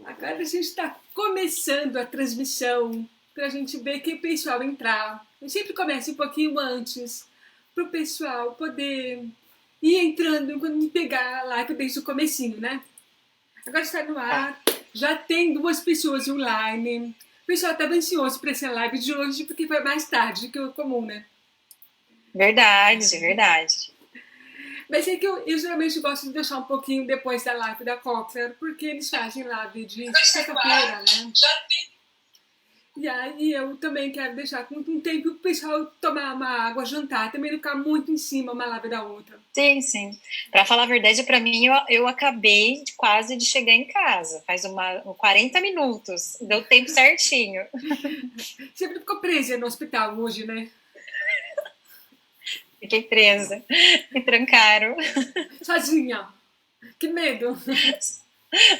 Agora a gente está começando a transmissão para a gente ver que o pessoal entrar. Eu sempre começo um pouquinho antes para o pessoal poder ir entrando quando me pegar lá que desde o comecinho, né? Agora está no Tá. ar, já tem 2 pessoas online. O pessoal estava ansioso para essa live de hoje porque foi mais tarde do que o comum, né? Verdade, verdade. Mas é que eu geralmente gosto de deixar um pouquinho depois da live da Cochlear, porque eles fazem live de sexta-feira, né? E aí eu também quero deixar com um tempo o pessoal tomar uma água, jantar, também não ficar muito em cima uma live da outra. Sim, sim. Para falar a verdade, para mim, eu acabei quase de chegar em casa. Faz 40 minutos. Deu tempo certinho. Sempre ficou presa no hospital hoje, né? Fiquei presa. Me trancaram Sozinha. Que medo.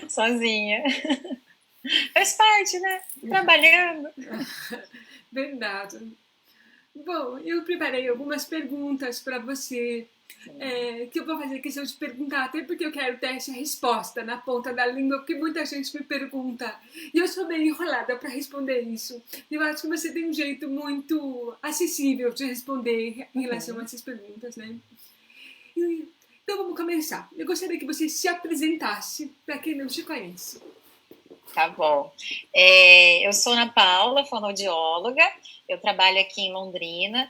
sozinha. Faz parte, né? Trabalhando. Verdade. Bom, eu preparei algumas perguntas para você, que eu vou fazer questão de perguntar, até porque eu quero ter essa resposta na ponta da língua, porque muita gente me pergunta, e eu sou bem enrolada para responder isso. Eu acho que você tem um jeito muito acessível de responder em relação a Uhum. essas perguntas, né? Então vamos começar. Eu gostaria que você se apresentasse para quem não te conhece. Tá bom. Eu sou Ana Paula, fonoaudióloga. Eu trabalho aqui em Londrina,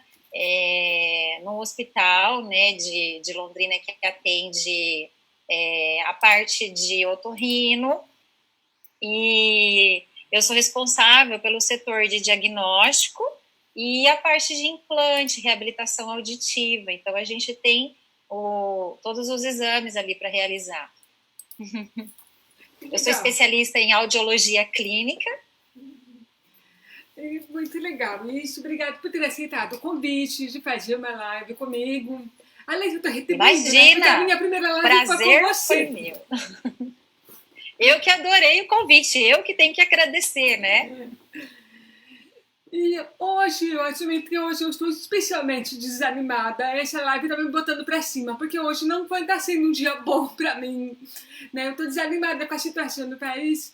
num hospital, né, de Londrina que atende a parte de otorrino. E eu sou responsável pelo setor de diagnóstico e a parte de implante, reabilitação auditiva. Então, a gente tem todos os exames ali para realizar. Que Eu sou legal. especialista em audiologia clínica. É muito legal. Isso, obrigado por ter aceitado o convite de fazer uma live comigo. Aliás, eu estou retribuindo, né? Porque a Imagina! minha primeira live foi com Prazer foi você. meu. Eu que adorei o convite, eu que tenho que agradecer, né? E hoje, eu admito que hoje eu estou especialmente desanimada. Essa live está me botando para cima, porque hoje não vai estar sendo um dia bom para mim. Né? Eu estou desanimada com a situação do país.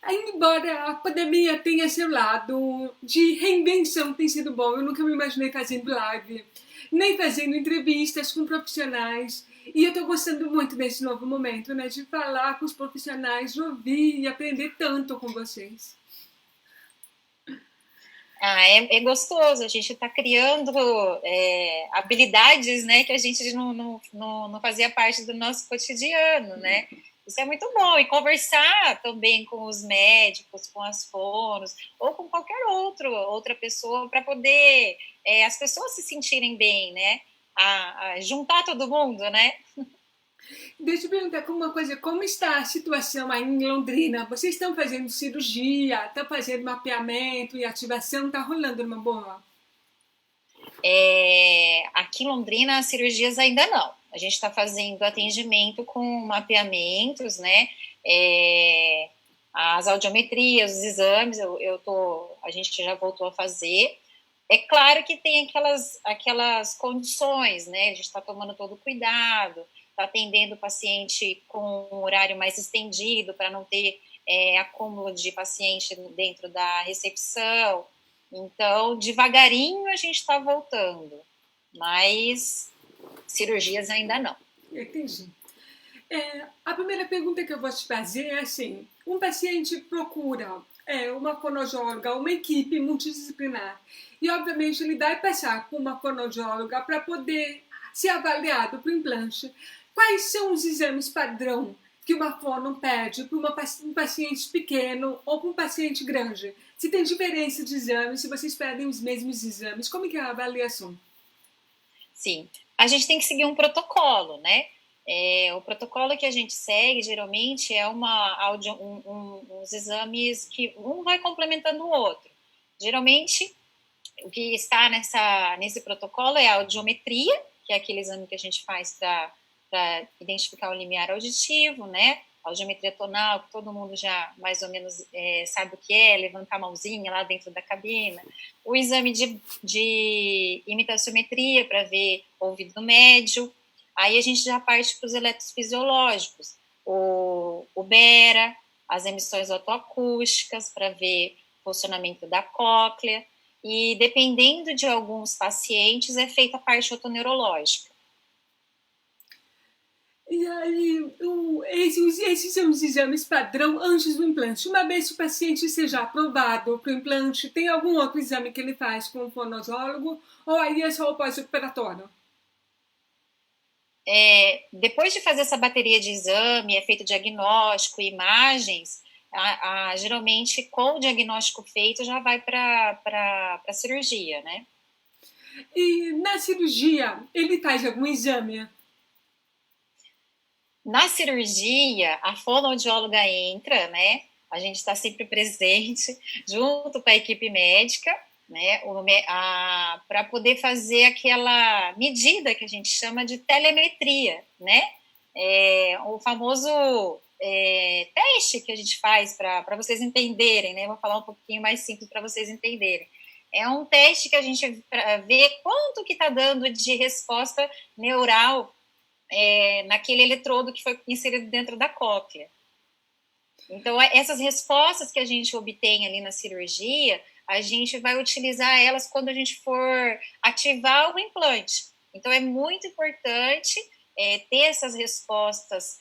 Embora a pandemia tenha seu lado de reinvenção, tem sido bom. Eu nunca me imaginei fazendo live, nem fazendo entrevistas com profissionais. E eu estou gostando muito desse novo momento, né? De falar com os profissionais, de ouvir e aprender tanto com vocês. É gostoso, a gente está criando habilidades, né, que a gente não fazia parte do nosso cotidiano, né? Isso é muito bom. E conversar também com os médicos, com as fonos, ou com qualquer outra pessoa, para poder as pessoas se sentirem bem, né? A juntar todo mundo, né? Deixa eu perguntar uma coisa, como está a situação aí em Londrina? Vocês estão fazendo cirurgia, estão fazendo mapeamento e ativação, está rolando uma boa? Aqui em Londrina, as cirurgias ainda não. A gente está fazendo atendimento com mapeamentos, né? As audiometrias, os exames, a gente já voltou a fazer. É claro que tem aquelas condições, né? A gente está tomando todo o cuidado, está atendendo o paciente com um horário mais estendido para não ter acúmulo de paciente dentro da recepção. Então, devagarinho a gente está voltando, mas cirurgias ainda não. Entendi. A primeira pergunta que eu vou te fazer é assim: um paciente procura uma fonoaudióloga, uma equipe multidisciplinar, e obviamente ele vai passar por uma fonoaudióloga para poder ser avaliado para o implante. Quais são os exames padrão que uma fono pede para um paciente pequeno ou para um paciente grande? Se tem diferença de exames, se vocês pedem os mesmos exames, como que é a avaliação? Sim, a gente tem que seguir um protocolo, né? O protocolo que a gente segue geralmente é uns exames que um vai complementando o outro. Geralmente, o que está nesse protocolo é a audiometria, que é aquele exame que a gente faz para identificar o limiar auditivo, né? A audiometria tonal, que todo mundo já mais ou menos sabe o que é, levantar a mãozinha lá dentro da cabina. O exame de imitaciometria para ver o ouvido médio. Aí a gente já parte para os eletrofisiológicos, o BERA, as emissões otoacústicas para ver o funcionamento da cóclea, e dependendo de alguns pacientes é feita a parte otoneurológica. E aí, esses são os exames padrão antes do implante. Uma vez que o paciente seja aprovado para o implante, tem algum outro exame que ele faz com o fonoaudiólogo? Ou aí é só o pós-operatório? Depois de fazer essa bateria de exame, é feito diagnóstico, imagens, geralmente com o diagnóstico feito já vai para a cirurgia, né? E na cirurgia, ele faz algum exame? Na cirurgia, a fonoaudióloga entra, né? A gente está sempre presente, junto com a equipe médica, né? Para poder fazer aquela medida que a gente chama de telemetria, né? O famoso teste que a gente faz para vocês entenderem, né? Vou falar um pouquinho mais simples para vocês entenderem. É um teste que a gente vê quanto que está dando de resposta neural naquele eletrodo que foi inserido dentro da cóclea. Então, essas respostas que a gente obtém ali na cirurgia, a gente vai utilizar elas quando a gente for ativar o implante. Então, é muito importante ter essas respostas,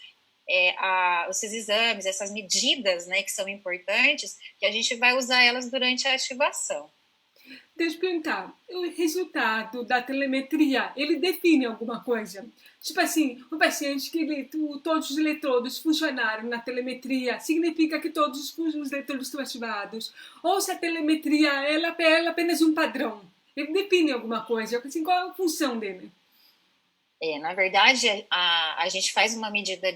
esses exames, essas medidas, né, que são importantes, que a gente vai usar elas durante a ativação. Deixa eu perguntar, o resultado da telemetria, ele define alguma coisa? Tipo assim, o paciente que todos os eletrodos funcionaram na telemetria, significa que todos os eletrodos estão ativados? Ou se a telemetria ela é apenas um padrão? Ele define alguma coisa? Assim, qual é a função dele? Na verdade, a gente faz uma medida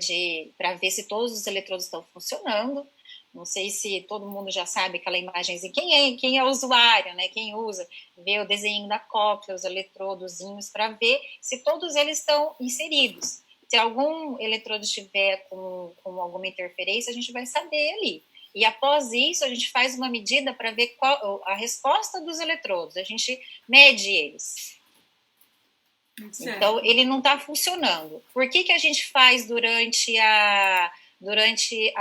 para ver se todos os eletrodos estão funcionando. Não sei se todo mundo já sabe aquela imagenzinha. Quem é o usuário, né? Quem usa, vê o desenho da cóclea, os eletrodozinhos, para ver se todos eles estão inseridos. Se algum eletrodo estiver com alguma interferência, a gente vai saber ali. E após isso, a gente faz uma medida para ver qual a resposta dos eletrodos. A gente mede eles. Certo. Então, ele não está funcionando. Por que a gente faz durante a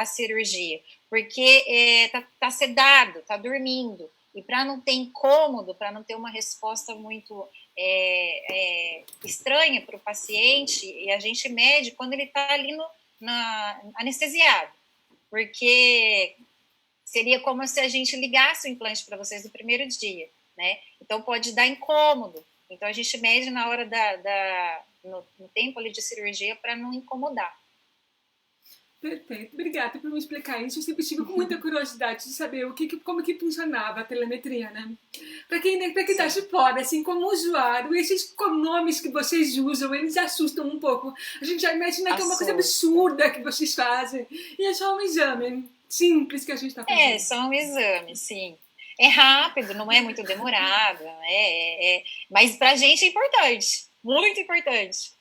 cirurgia? Porque tá sedado, tá dormindo. E para não ter incômodo, para não ter uma resposta muito estranha para o paciente, e a gente mede quando ele está ali anestesiado. Porque seria como se a gente ligasse o implante para vocês no primeiro dia, né? Então pode dar incômodo. Então a gente mede na hora no tempo ali de cirurgia para não incomodar. Perfeito, obrigada por me explicar isso. Eu sempre tive com muita curiosidade de saber como que funcionava a telemetria, né? Para quem está de fora, assim, como usuário, esses nomes que vocês usam, eles assustam um pouco. A gente já imagina que é uma coisa absurda que vocês fazem. E é só um exame simples que a gente está fazendo. É só um exame, sim. É rápido, não é muito demorado, né? Mas para a gente é importante, muito importante.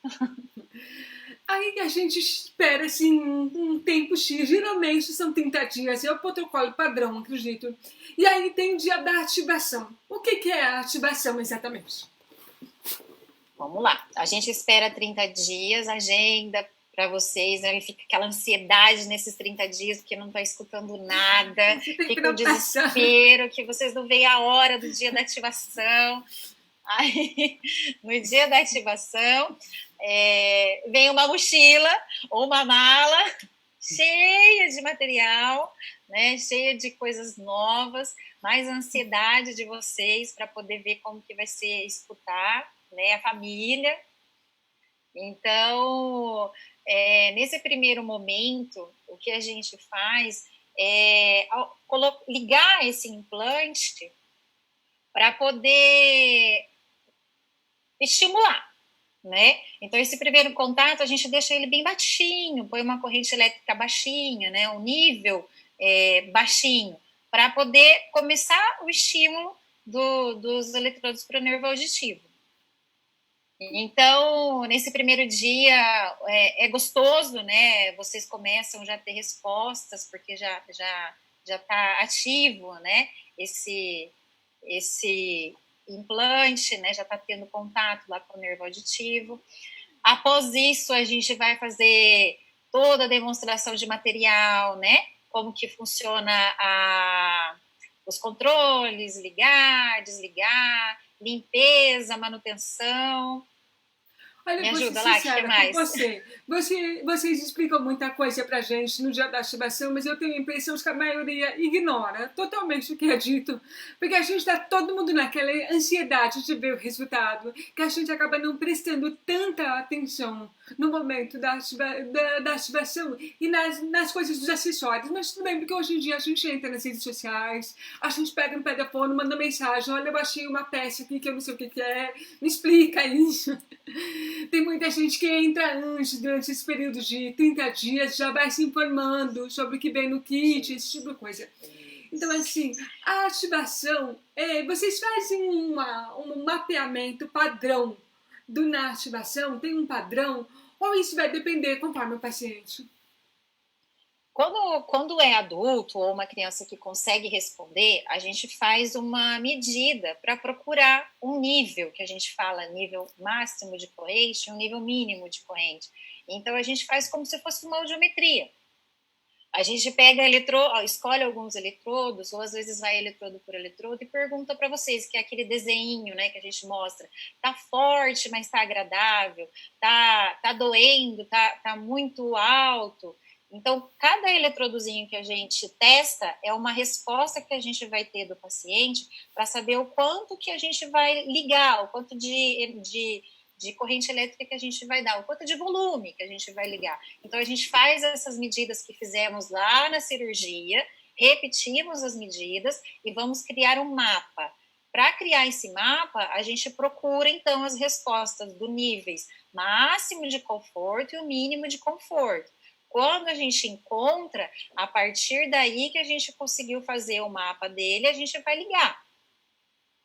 Aí a gente espera, assim, um tempo X, geralmente são 30 dias, é o protocolo padrão, acredito. E aí tem o dia da ativação. O que é a ativação exatamente? Vamos lá, a gente espera 30 dias, agenda para vocês, né? Fica aquela ansiedade nesses 30 dias, porque não está escutando nada, fica o desespero, que vocês não veem a hora do dia da ativação. Aí, no dia da ativação, vem uma mochila ou uma mala cheia de material, né, cheia de coisas novas, mais a ansiedade de vocês para poder ver como que vai ser escutar, né, a família. Então, nesse primeiro momento, o que a gente faz é ligar esse implante para poder estimular, né? Então, esse primeiro contato, a gente deixa ele bem baixinho, põe uma corrente elétrica baixinha, né? Um nível baixinho, para poder começar o estímulo dos eletrodos para o nervo auditivo. Então, nesse primeiro dia, é gostoso, né? Vocês começam já a ter respostas, porque já está ativo, né? Esse implante, né, já está tendo contato lá com o nervo auditivo. Após isso, a gente vai fazer toda a demonstração de material, né, como que funciona os controles, ligar, desligar, limpeza, manutenção. Olha, Me vou ser ajuda lá, o que sincera com mais? você. Vocês explicam muita coisa pra gente no dia da ativação, mas eu tenho a impressão de que a maioria ignora totalmente o que é dito, porque a gente está todo mundo naquela ansiedade de ver o resultado, que a gente acaba não prestando tanta atenção no momento da ativação e nas coisas dos acessórios. Mas tudo bem, porque hoje em dia a gente entra nas redes sociais, a gente pega no telefone, manda mensagem, olha, eu achei uma peça aqui que eu não sei o que é, me explica isso. Tem muita gente que entra antes, durante esse período de 30 dias, já vai se informando sobre o que vem no kit, esse tipo de coisa. Então, assim, a ativação, vocês fazem um mapeamento padrão na ativação? Tem um padrão? Ou isso vai depender conforme o paciente? Quando é adulto ou uma criança que consegue responder, a gente faz uma medida para procurar um nível, que a gente fala nível máximo de corrente e um nível mínimo de corrente. Então, a gente faz como se fosse uma audiometria. A gente pega escolhe alguns eletrodos, ou às vezes vai eletrodo por eletrodo, e pergunta para vocês, que é aquele desenho, né, que a gente mostra. Tá forte, mas tá agradável? Tá doendo? Tá muito alto? Então, cada eletrodozinho que a gente testa é uma resposta que a gente vai ter do paciente para saber o quanto que a gente vai ligar, o quanto de corrente elétrica que a gente vai dar, o quanto de volume que a gente vai ligar. Então, a gente faz essas medidas que fizemos lá na cirurgia, repetimos as medidas e vamos criar um mapa. Para criar esse mapa, a gente procura, então, as respostas do níveis máximo de conforto e o mínimo de conforto. Quando a gente encontra, a partir daí que a gente conseguiu fazer o mapa dele, a gente vai ligar.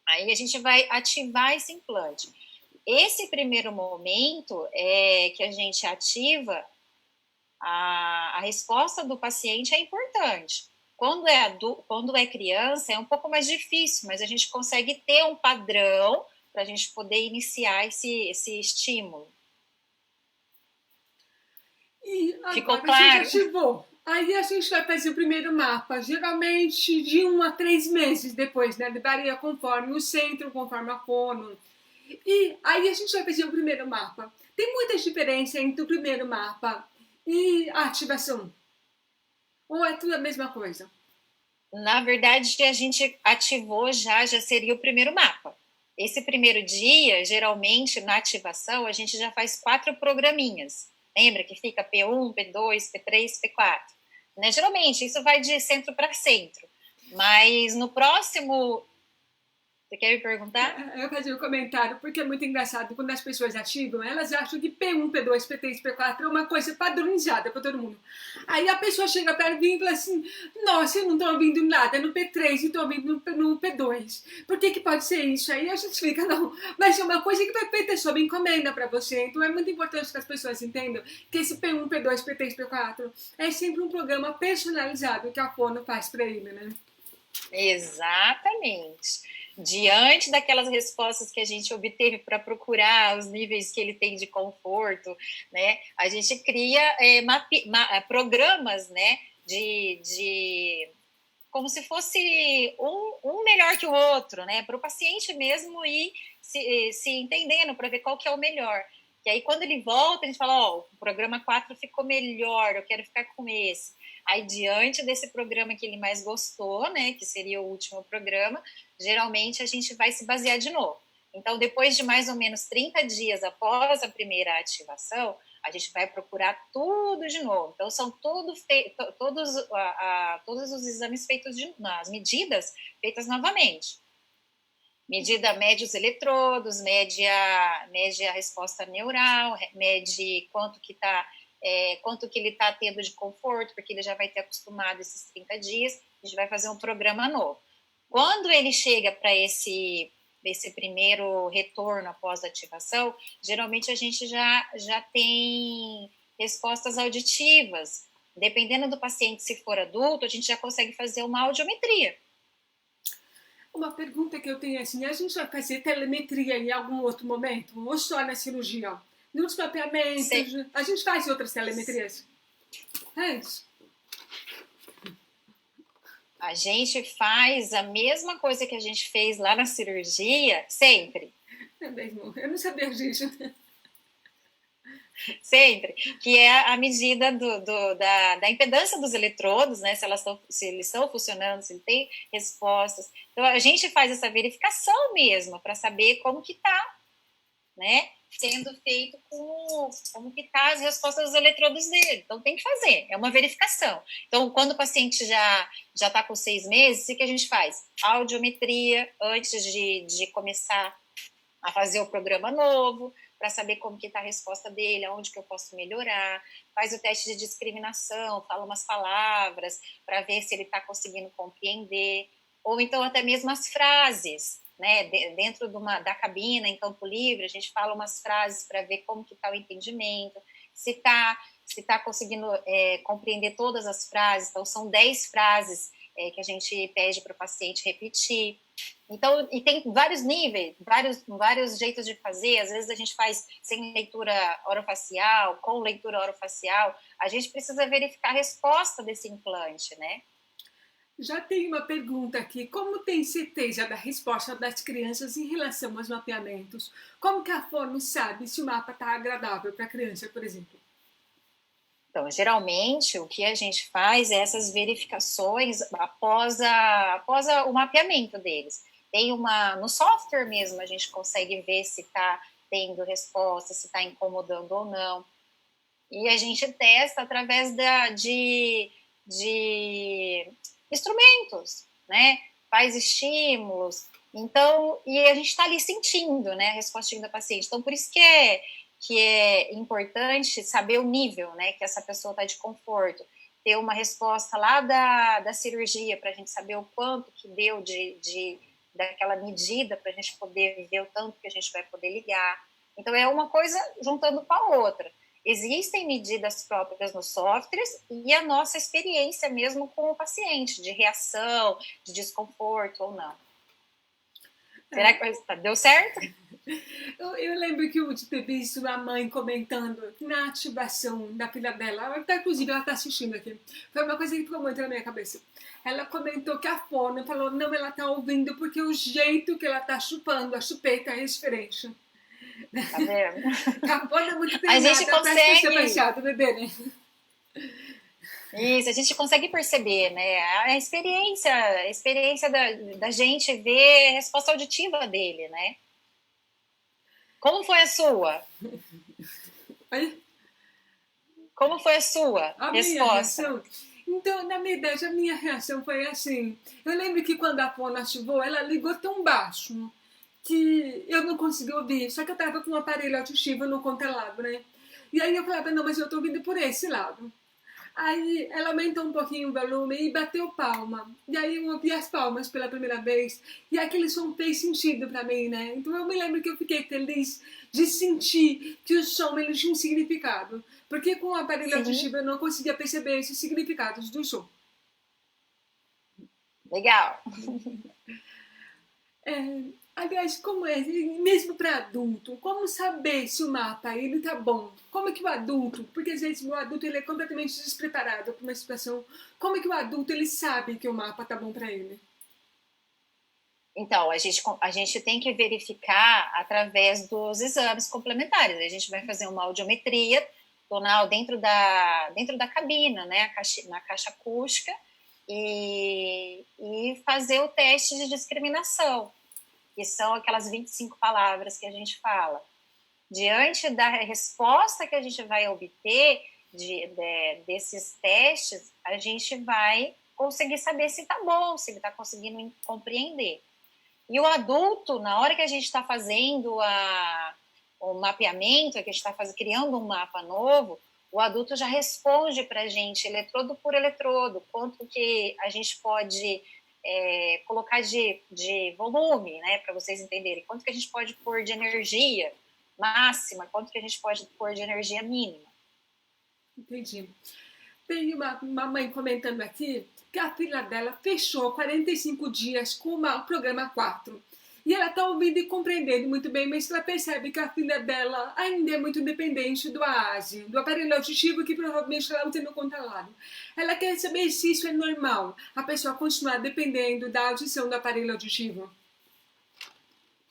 Aí a gente vai ativar esse implante. Esse primeiro momento que a gente ativa, a resposta do paciente é importante. Quando é criança, é um pouco mais difícil, mas a gente consegue ter um padrão para a gente poder iniciar esse estímulo. E agora ficou claro? A gente ativou. Aí a gente vai fazer o primeiro mapa, geralmente de 1 a 3 meses depois, né? Varia conforme o centro, conforme a fono. E aí a gente vai fazer o primeiro mapa. Tem muita diferença entre o primeiro mapa e a ativação? Ou é tudo a mesma coisa? Na verdade, a gente ativou já seria o primeiro mapa. Esse primeiro dia, geralmente, na ativação, a gente já faz 4 programinhas. Lembra que fica P1, P2, P3, P4? Né? Geralmente, isso vai de centro para centro. Mas no próximo... Você quer me perguntar? Eu fazia um comentário, porque é muito engraçado. Quando as pessoas ativam, elas acham que P1, P2, P3, P4 é uma coisa padronizada para todo mundo. Aí a pessoa chega para mim e fala assim, nossa, eu não estou ouvindo nada no P3 e estou ouvindo no P2. Por que pode ser isso? Aí a gente fica, não, mas é uma coisa que vai ter sob encomenda para você. Então é muito importante que as pessoas entendam que esse P1, P2, P3, P4 é sempre um programa personalizado que a fono faz para ele, né? Exatamente. Diante daquelas respostas que a gente obteve para procurar os níveis que ele tem de conforto, né, a gente cria programas, né, como se fosse um melhor que o outro, né, para o paciente mesmo ir se entendendo para ver qual que é o melhor. E aí, quando ele volta, a gente fala, o programa 4 ficou melhor, eu quero ficar com esse. Aí, diante desse programa que ele mais gostou, né, que seria o último programa, geralmente a gente vai se basear de novo. Então, depois de mais ou menos 30 dias após a primeira ativação, a gente vai procurar tudo de novo. Então, são todos os exames feitos, as medidas feitas novamente. Mede os eletrodos, mede a resposta neural, mede quanto que ele está tendo de conforto, porque ele já vai ter acostumado esses 30 dias, a gente vai fazer um programa novo. Quando ele chega para esse primeiro retorno após a ativação, geralmente a gente já tem respostas auditivas. Dependendo do paciente, se for adulto, a gente já consegue fazer uma audiometria. Uma pergunta que eu tenho é assim, a gente vai fazer telemetria em algum outro momento? Ou só na cirurgia? Nos mapeamentos? A gente faz outras telemetrias? É isso. A gente faz a mesma coisa que a gente fez lá na cirurgia, sempre. É mesmo, eu não sabia disso. Sempre, que é a medida da impedância dos eletrodos, né? Se eles estão funcionando, se ele tem respostas. Então, a gente faz essa verificação mesmo, para saber como que está, né? Sendo feito como que está as respostas dos eletrodos dele. Então, tem que fazer, é uma verificação. Então, quando o paciente já está com 6 meses, o que a gente faz? Audiometria, antes de começar a fazer o programa novo, para saber como que está a resposta dele, aonde que eu posso melhorar, faz o teste de discriminação, fala umas palavras, para ver se ele está conseguindo compreender, ou então até mesmo as frases, né, dentro da cabina, em campo livre, a gente fala umas frases para ver como que está o entendimento, se está conseguindo compreender todas as frases, então são 10 frases que a gente pede para o paciente repetir. Então, e tem vários níveis, vários jeitos de fazer. Às vezes a gente faz sem leitura orofacial, com leitura orofacial. A gente precisa verificar a resposta desse implante, né? Já tem uma pergunta aqui. Como tem certeza da resposta das crianças em relação aos mapeamentos? Como que a fono sabe se o mapa está agradável para a criança, por exemplo? Então, geralmente, o que a gente faz é essas verificações após o mapeamento deles. No software mesmo, a gente consegue ver se está tendo resposta, se está incomodando ou não. E a gente testa através de instrumentos, né? Faz estímulos. Então, e a gente está ali sentindo, né, a resposta da paciente. Então, por isso que é importante saber o nível, né, que essa pessoa está de conforto, ter uma resposta lá da cirurgia para a gente saber o quanto que deu daquela medida para a gente poder ver o tanto que a gente vai poder ligar. Então, é uma coisa juntando com a outra. Existem medidas próprias nos softwares e a nossa experiência mesmo com o paciente, de reação, de desconforto ou não. Será que deu certo? Eu lembro que eu ter visto uma mãe comentando na ativação da filha dela, inclusive ela está assistindo aqui, foi uma coisa que ficou muito na minha cabeça. Ela comentou que a fono falou, não, ela está ouvindo porque o jeito que ela está chupando a chupeta é diferente. Tá vendo? A fono é muito treinada, a gente consegue... bebê, né? Isso, a gente consegue perceber, né? A experiência da gente ver a resposta auditiva dele, né? Como foi a sua? Oi? Como foi a sua resposta? Então, na verdade, a minha reação foi assim. Eu lembro que quando a fono ativou, ela ligou tão baixo que eu não consegui ouvir. Só que eu tava com um aparelho auditivo no controlado, né? E aí eu falava, não, mas eu tô ouvindo por esse lado. Aí ela aumentou um pouquinho o volume e bateu palma. E aí eu ouvi as palmas pela primeira vez. E aquele som fez sentido pra mim, né? Então eu me lembro que eu fiquei feliz de sentir que o som ele tinha um significado. Porque com o aparelho auditivo eu não conseguia perceber esses significados do som. Legal. Aliás, como é, mesmo para adulto, como saber se o mapa ele tá bom? Como é que o adulto, porque às vezes o adulto ele é completamente despreparado para uma situação, como é que o adulto ele sabe que o mapa tá bom para ele? Então, a gente tem que verificar através dos exames complementares. A gente vai fazer uma audiometria tonal dentro da cabina, né, na caixa acústica, e fazer o teste de discriminação, que são aquelas 25 palavras que a gente fala. Diante da resposta que a gente vai obter desses testes, a gente vai conseguir saber se está bom, se ele está conseguindo compreender. E o adulto, na hora que a gente está fazendo o mapeamento, que a gente está criando um mapa novo, o adulto já responde para a gente, eletrodo por eletrodo, quanto que a gente pode colocar de volume, né, para vocês entenderem, quanto que a gente pode pôr de energia máxima, quanto que a gente pode pôr de energia mínima. Entendi. Tem uma mãe comentando aqui que a filha dela fechou 45 dias com o programa 4. E ela está ouvindo e compreendendo muito bem, mas ela percebe que a filha dela ainda é muito dependente do AASE, do aparelho auditivo que provavelmente ela não tem controlado. Ela quer saber se isso é normal, a pessoa continuar dependendo da audição do aparelho auditivo.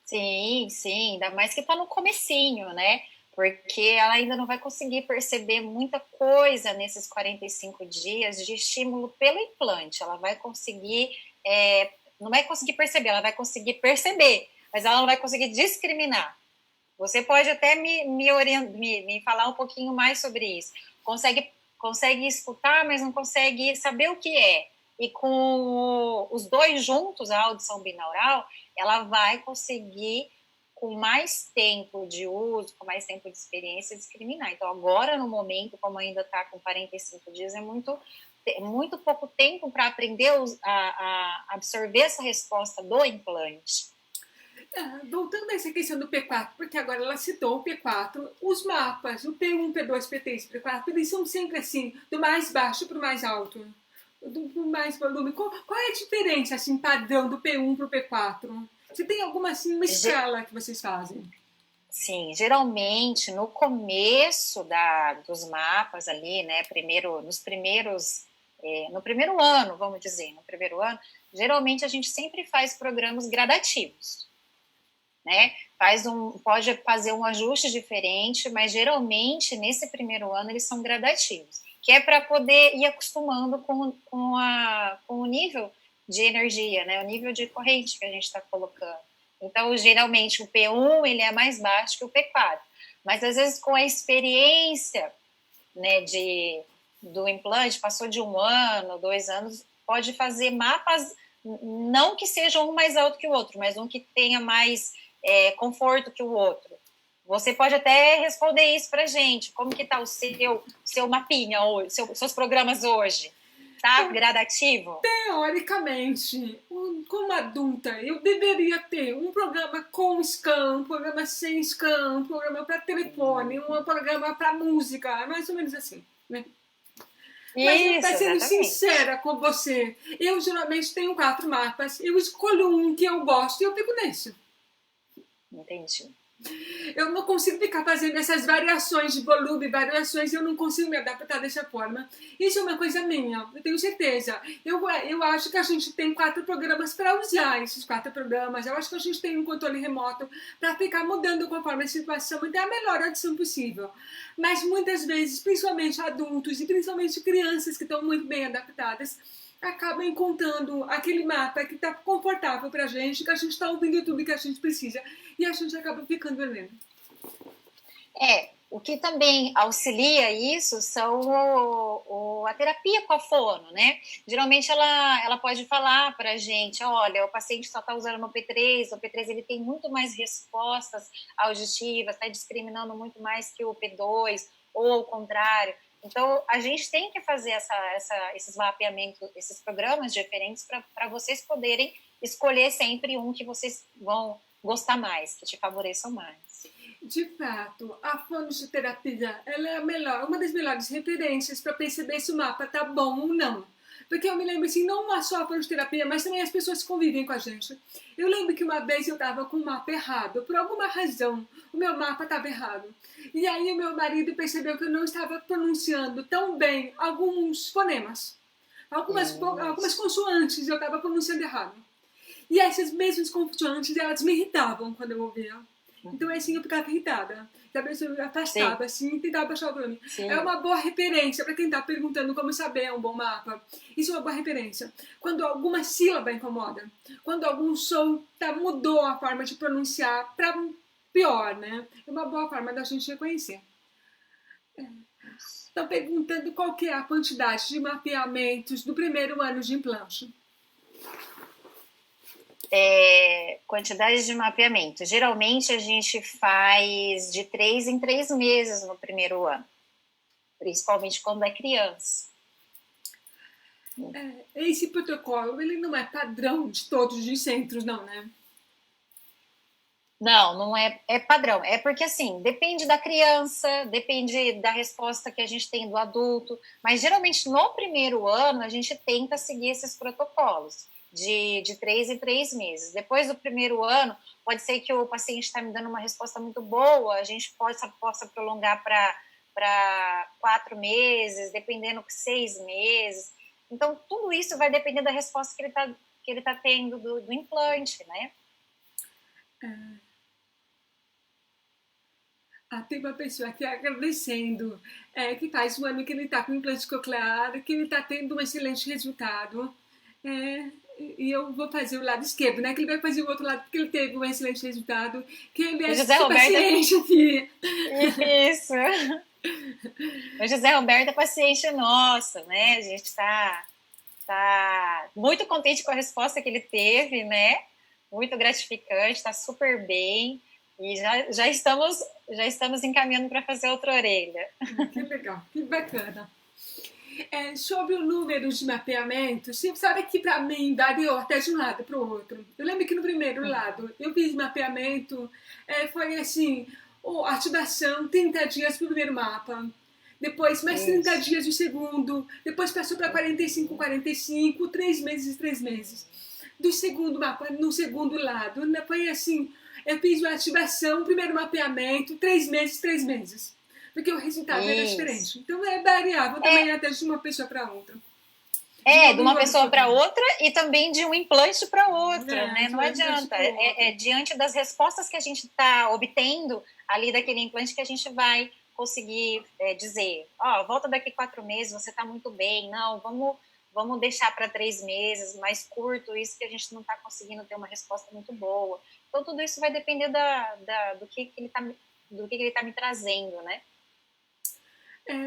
Sim, sim, ainda mais que está no comecinho, né? Porque ela ainda não vai conseguir perceber muita coisa nesses 45 dias de estímulo pelo implante. Ela vai conseguir, não vai conseguir perceber, ela vai conseguir perceber, mas ela não vai conseguir discriminar. Você pode até me falar um pouquinho mais sobre isso. Consegue escutar, mas não consegue saber o que é. E com os dois juntos, a audição binaural, ela vai conseguir, com mais tempo de uso, com mais tempo de experiência, discriminar. Então, agora, no momento, como ainda está com 45 dias, é muito pouco tempo para aprender a absorver essa resposta do implante. Voltando a essa questão do P4, porque agora ela citou o P4, os mapas, o P1, P2, P3 e P4, eles são sempre assim, do mais baixo para o mais alto, do mais volume. Qual é a diferença, assim, padrão do P1 para o P4? Você tem alguma, assim, uma escala que vocês fazem? Sim, geralmente no começo dos mapas ali, né, no primeiro ano, vamos dizer, no primeiro ano, geralmente a gente sempre faz programas gradativos, né? Pode fazer um ajuste diferente, mas geralmente nesse primeiro ano eles são gradativos, que é para poder ir acostumando com o nível de energia, né? O nível de corrente que a gente está colocando. Então, geralmente o P1 ele é mais baixo que o P4, mas às vezes com a experiência, né, do implante, passou de 1 ano, 2 anos, pode fazer mapas, não que seja um mais alto que o outro, mas um que tenha mais conforto que o outro. Você pode até responder isso para a gente. Como que está o seu mapinha hoje, seus programas hoje? Tá gradativo? Teoricamente, como adulta, eu deveria ter um programa com scan, um programa sem scan, um programa para telefone, um programa para música, é mais ou menos assim, né? Mas para sendo sincera com você, eu geralmente tenho 4 mapas, eu escolho um que eu gosto e eu fico nesse. Entendi. Eu não consigo ficar fazendo essas variações de volume, eu não consigo me adaptar dessa forma. Isso é uma coisa minha, eu tenho certeza. Eu acho que a gente tem 4 programas para usar esses 4 programas. Eu acho que a gente tem um controle remoto para ficar mudando conforme a situação e ter a melhor audição possível. Mas muitas vezes, principalmente adultos e principalmente crianças que estão muito bem adaptadas, acaba encontrando aquele mapa que está confortável para a gente, que a gente está ouvindo tudo que a gente precisa e a gente acaba ficando lendo. O que também auxilia isso são a terapia com a fono, né? Geralmente ela pode falar para a gente, olha, o paciente só está usando o P3 ele tem muito mais respostas auditivas, está discriminando muito mais que o P2, ou ao contrário. Então, a gente tem que fazer esses mapeamentos, esses programas diferentes para vocês poderem escolher sempre um que vocês vão gostar mais, que te favoreçam mais. De fato, a fonoterapia ela é uma das melhores referências para perceber se o mapa tá bom ou não. Porque eu me lembro assim, não só a fonoterapia, mas também as pessoas que convivem com a gente. Eu lembro que uma vez eu estava com o mapa errado, por alguma razão, o meu mapa estava errado. E aí o meu marido percebeu que eu não estava pronunciando tão bem alguns fonemas. Algumas consoantes eu estava pronunciando errado. E essas mesmas consoantes, elas me irritavam quando eu ouvia. Então, assim, eu ficava irritada. Talvez eu afastava, assim, e tentava baixar o volume. É uma boa referência para quem está perguntando como saber um bom mapa. Isso é uma boa referência. Quando alguma sílaba incomoda, quando algum som mudou a forma de pronunciar para pior, né? É uma boa forma da gente reconhecer. Estão perguntando qual que é a quantidade de mapeamentos do primeiro ano de implante. Quantidade de mapeamento. Geralmente a gente faz de 3 em 3 meses no primeiro ano, principalmente quando é criança. Esse protocolo, ele não é padrão de todos os centros, não, né? Não é padrão. É porque, assim, depende da criança, depende da resposta que a gente tem do adulto, mas geralmente no primeiro ano a gente tenta seguir esses protocolos. de 3 em 3 meses. Depois do primeiro ano, pode ser que o paciente está me dando uma resposta muito boa, a gente possa prolongar para 4 meses, dependendo que 6 meses. Então, tudo isso vai depender da resposta que ele tá tendo do implante, né? Tem uma pessoa aqui agradecendo, que faz um ano que ele está com implante coclear, que ele está tendo um excelente resultado. E eu vou fazer o lado esquerdo, né? Que ele vai fazer o outro lado porque ele teve um excelente resultado. Que ele é José super Roberto paciente aqui. Isso. O José Roberto é paciente nosso, né? A gente está muito contente com a resposta que ele teve, né? Muito gratificante, está super bem. E já estamos encaminhando para fazer outra orelha. Que legal, que bacana. Sobre o número de mapeamento, você sabe que para mim variou até de um lado para o outro. Eu lembro que no primeiro lado eu fiz mapeamento, foi assim, ativação, 30 dias para o primeiro mapa, depois mais 30 dias o segundo, depois passou para 45, 45, 3 meses, 3 meses. Do segundo mapa, no segundo lado, foi assim, eu fiz uma ativação, primeiro mapeamento, 3 meses, 3 meses. Porque o resultado era diferente. Então é variável também até de uma pessoa para outra. De uma pessoa para outra e também de um implante para outra, né? Não adianta. Diante das respostas que a gente está obtendo ali daquele implante que a gente vai conseguir dizer, volta daqui 4 meses, você está muito bem, não, vamos deixar para 3 meses, mais curto, isso que a gente não está conseguindo ter uma resposta muito boa. Então, tudo isso vai depender do que ele está me trazendo, né?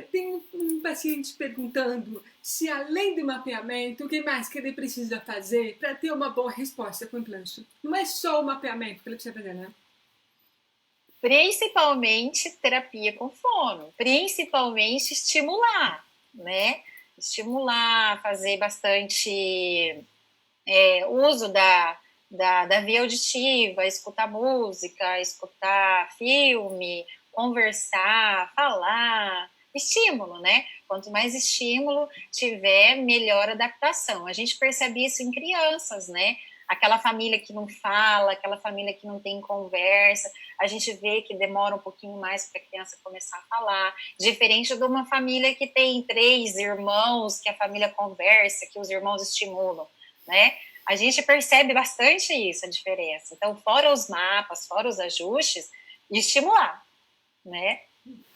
Tem um paciente perguntando se, além do mapeamento, o que mais que ele precisa fazer para ter uma boa resposta com o implante. Não é só o mapeamento que ele precisa fazer, né? Principalmente terapia com fono, principalmente estimular, né? Estimular, fazer bastante uso da via auditiva, escutar música, escutar filme, conversar, falar, estímulo, né? Quanto mais estímulo tiver, melhor adaptação. A gente percebe isso em crianças, né? Aquela família que não fala, aquela família que não tem conversa, a gente vê que demora um pouquinho mais para a criança começar a falar, diferente de uma família que tem 3 irmãos, que a família conversa, que os irmãos estimulam, né? A gente percebe bastante isso, a diferença. Então, fora os mapas, fora os ajustes, estimular, né?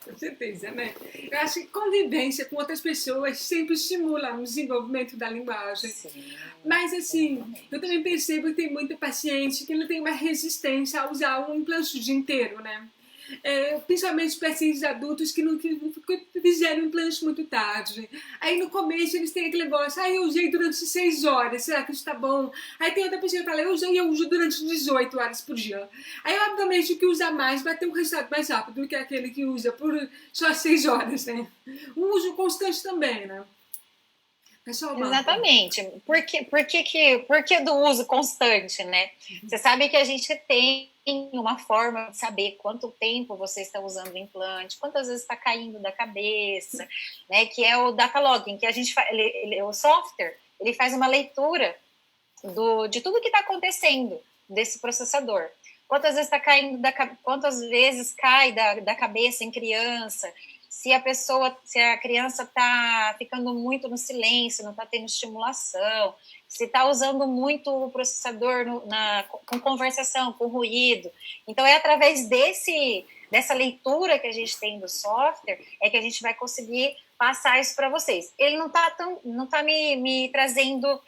Com certeza, né? Eu acho que convivência com outras pessoas sempre estimula o desenvolvimento da linguagem. Sim, mas, assim, eu também percebo que tem muita paciente que não tem uma resistência a usar um implante o dia inteiro, né? Principalmente pacientes adultos que não fizeram implante muito tarde. Aí no começo eles têm aquele negócio, eu usei durante 6 horas, será que isso tá bom? Aí tem outra pessoa que fala, eu uso durante 18 horas por dia. Aí obviamente o que usa mais vai ter um resultado mais rápido do que aquele que usa por só 6 horas, né? Um uso constante também, né? Exatamente. Por que do uso constante, né? Você sabe que a gente tem uma forma de saber quanto tempo você está usando o implante, quantas vezes está caindo da cabeça, né? Que é o data logging, que a gente o software, ele faz uma leitura de tudo que está acontecendo desse processador. Quantas vezes está caindo quantas vezes cai da cabeça em criança, se a criança está ficando muito no silêncio, não está tendo estimulação, se está usando muito o processador com conversação, com ruído. Então, é através dessa leitura que a gente tem do software que a gente vai conseguir passar isso para vocês. Ele não está me trazendo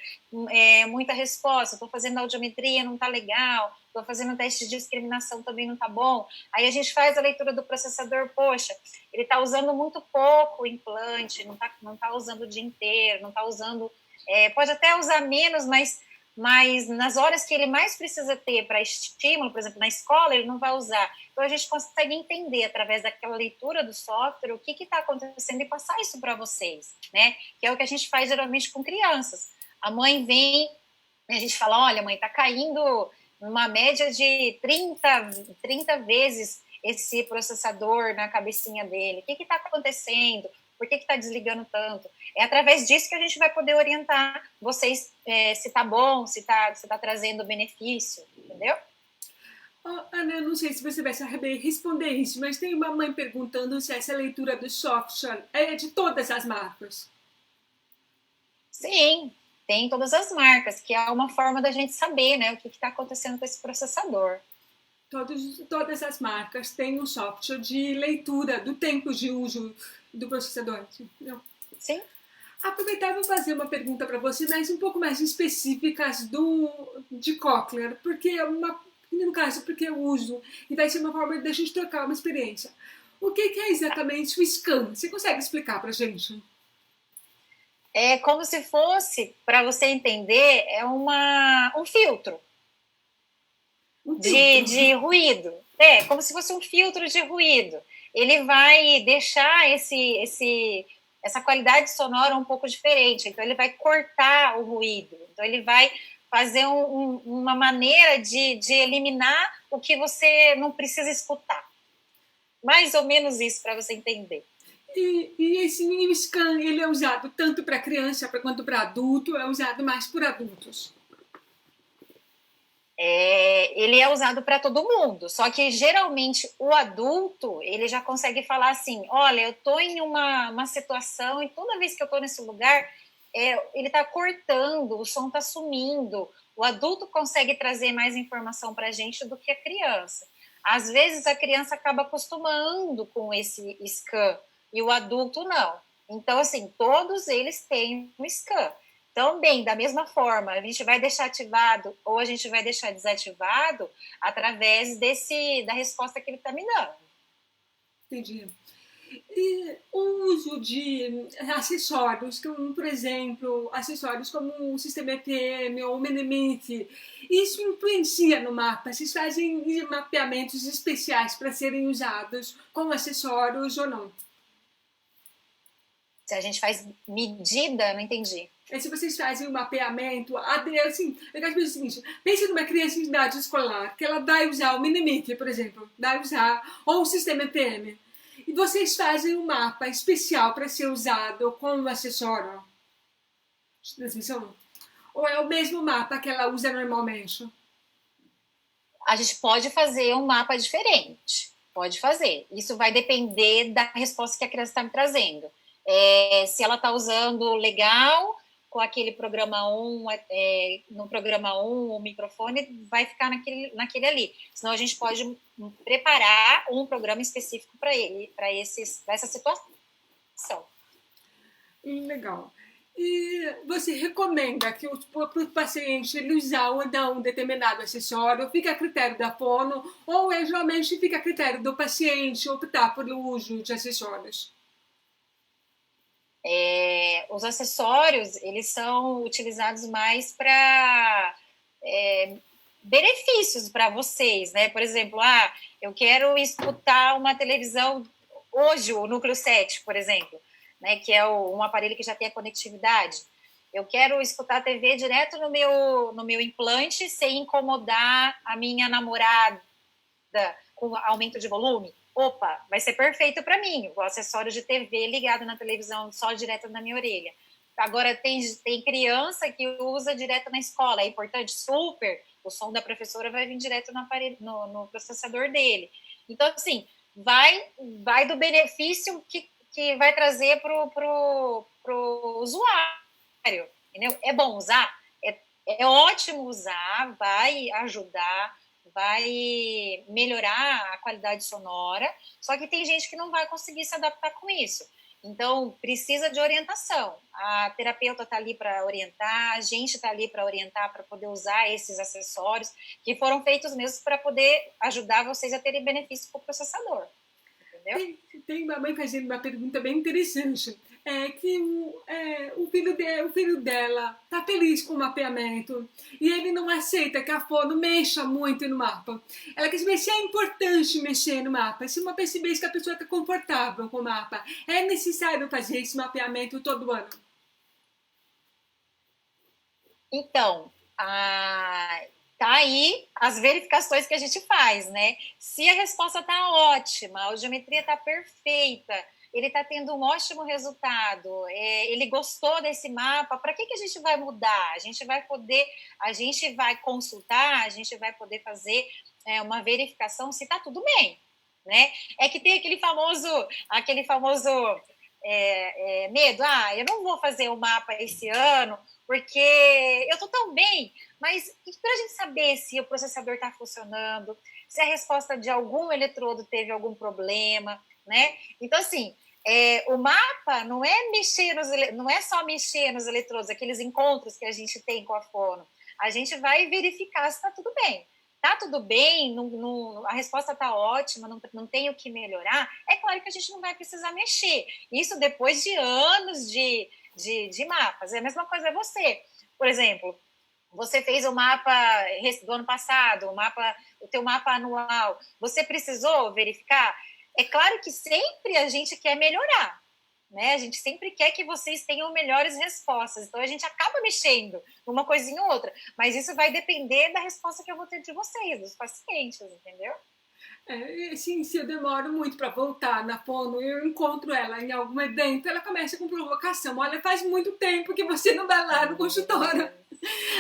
muita resposta, estou fazendo audiometria, não está legal, estou fazendo teste de discriminação, também não está bom. Aí a gente faz a leitura do processador, poxa, ele está usando muito pouco o implante, não tá usando o dia inteiro, não está usando... pode até usar menos, mas nas horas que ele mais precisa ter para estímulo, por exemplo, na escola, ele não vai usar. Então, a gente consegue entender, através daquela leitura do software, o que está acontecendo e passar isso para vocês, né? Que é o que a gente faz geralmente com crianças. A mãe vem, a gente fala, olha, mãe, está caindo numa média de 30 vezes esse processador na cabecinha dele. O que está acontecendo? por que está desligando tanto? É através disso que a gente vai poder orientar vocês se está bom, se tá trazendo benefício, entendeu? Oh, Ana, eu não sei se você vai saber responder isso, mas tem uma mãe perguntando se essa leitura do software é de todas as marcas. Sim, tem todas as marcas, que é uma forma da gente saber, né, o que está acontecendo com esse processador. Todas as marcas têm um software de leitura do tempo de uso do processador. Não. Sim. Aproveitar e vou fazer uma pergunta para você, mas um pouco mais específicas de Cochlear, porque no caso, porque eu uso, e vai ser uma forma de a gente trocar uma experiência. O que é exatamente o scan? Você consegue explicar para a gente? É como se fosse, para você entender, um filtro. De ruído. É, como se fosse um filtro de ruído. Ele vai deixar essa qualidade sonora um pouco diferente. Então, ele vai cortar o ruído. Então, ele vai fazer uma maneira de eliminar o que você não precisa escutar. Mais ou menos isso, para você entender. E esse scan, ele é usado tanto para criança quanto para adulto, é usado mais por adultos? Ele é usado para todo mundo, só que geralmente o adulto, ele já consegue falar assim, olha, eu estou em uma situação e toda vez que eu estou nesse lugar, ele está cortando, o som está sumindo. O adulto consegue trazer mais informação para a gente do que a criança. Às vezes a criança acaba acostumando com esse scan e o adulto não. Então, assim, todos eles têm um scan. Também, da mesma forma, a gente vai deixar ativado ou a gente vai deixar desativado através da resposta que ele está me dando. Entendi. E o uso de acessórios, como, por exemplo, acessórios como o sistema EPM ou o Menemite, isso influencia no mapa? Vocês fazem mapeamentos especiais para serem usados com acessórios ou não? Se a gente faz medida, não entendi. Se vocês fazem um mapeamento, assim, eu quero dizer o seguinte, pense numa criança em idade escolar, que ela vai usar o Menemite, por exemplo, vai usar, ou o sistema EPM, e vocês fazem um mapa especial para ser usado como acessório de transmissão? Ou é o mesmo mapa que ela usa normalmente? A gente pode fazer um mapa diferente, pode fazer. Isso vai depender da resposta que a criança está me trazendo. Se ela está usando legal, com aquele programa 1, no programa 1, o microfone vai ficar naquele ali. Senão a gente pode preparar um programa específico para ele, para essa situação. Legal. E você recomenda que para o paciente ele usar ou não um determinado acessório, fica a critério da fono, ou geralmente fica a critério do paciente optar pelo uso de acessórios? Os acessórios, eles são utilizados mais para benefícios para vocês, né? Por exemplo, eu quero escutar uma televisão hoje, o Núcleo 7, por exemplo, né? Que é um aparelho que já tem a conectividade. Eu quero escutar a TV direto no meu implante sem incomodar a minha namorada com aumento de volume. Opa, vai ser perfeito para mim, o acessório de TV ligado na televisão só direto na minha orelha. Agora, tem criança que usa direto na escola, é importante, super, o som da professora vai vir direto no processador dele. Então, assim, vai do benefício que vai trazer pro usuário, entendeu? É bom usar? É ótimo usar, vai ajudar, vai melhorar a qualidade sonora, só que tem gente que não vai conseguir se adaptar com isso. Então, precisa de orientação. A terapeuta está ali para orientar, a gente está ali para orientar, para poder usar esses acessórios que foram feitos mesmo para poder ajudar vocês a terem benefício com o processador. Entendeu? Tem uma mãe fazendo uma pergunta bem interessante. Que o filho dela está feliz com o mapeamento e ele não aceita que a fono mexa muito no mapa. Ela quer saber se é importante mexer no mapa, se uma vez que a pessoa está confortável com o mapa. É necessário fazer esse mapeamento todo ano? Então, Tá aí as verificações que a gente faz, né? Se a resposta tá ótima, a audiometria tá perfeita, ele está tendo um ótimo resultado, ele gostou desse mapa, para que a gente vai mudar? A gente vai consultar, a gente vai poder fazer uma verificação se está tudo bem, né? É que tem aquele famoso medo, eu não vou fazer o mapa esse ano, porque eu estou tão bem, mas para a gente saber se o processador está funcionando, se a resposta de algum eletrodo teve algum problema, né? Então, assim, o mapa não é só mexer nos eletrodos, aqueles encontros que a gente tem com a fono. A gente vai verificar se está tudo bem. Está tudo bem, a resposta está ótima, não tem o que melhorar. É claro que a gente não vai precisar mexer. Isso depois de anos de mapas. É a mesma coisa você. Por exemplo, você fez o mapa do ano passado, o teu mapa anual. Você precisou verificar? É claro que sempre a gente quer melhorar, né? A gente sempre quer que vocês tenham melhores respostas. Então, a gente acaba mexendo numa coisinha ou outra. Mas isso vai depender da resposta que eu vou ter de vocês, dos pacientes, entendeu? Sim, se eu demoro muito para voltar na fono, eu encontro ela em algum evento, ela começa com provocação. Olha, faz muito tempo que você não vai lá no consultório.